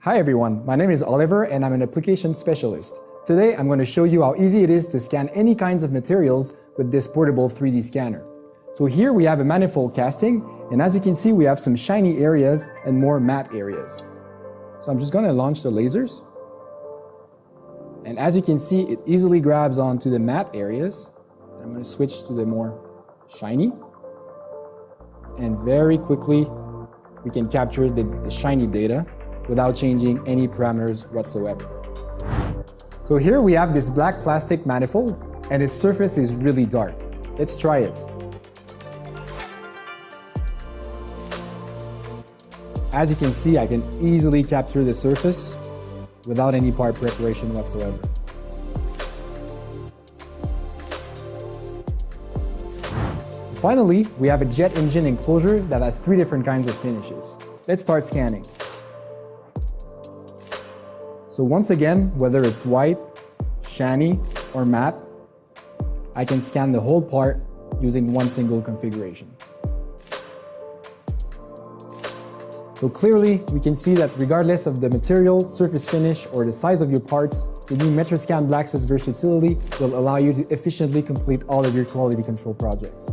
Hi everyone, my name is Oliver and I'm an application specialist. Today I'm going to show you how easy it is to scan any kinds of materials with this portable 3D scanner. So here we have a manifold casting, and as you can see we have some shiny areas and more matte areas. So I'm just going to launch the lasers. And as you can see, it easily grabs onto the matte areas. I'm going to switch to the more shiny. And very quickly we can capture the shiny data without changing any parameters whatsoever. So here we have this black plastic manifold and its surface is really dark. Let's try it. As you can see, I can easily capture the surface without any part preparation whatsoever. Finally, we have a jet engine enclosure that has 3 different kinds of finishes. Let's start scanning. So once again, whether it's white, shiny, or matte, I can scan the whole part using one single configuration. So clearly, we can see that regardless of the material, surface finish, or the size of your parts, the new MetraSCAN Black's versatility will allow you to efficiently complete all of your quality control projects.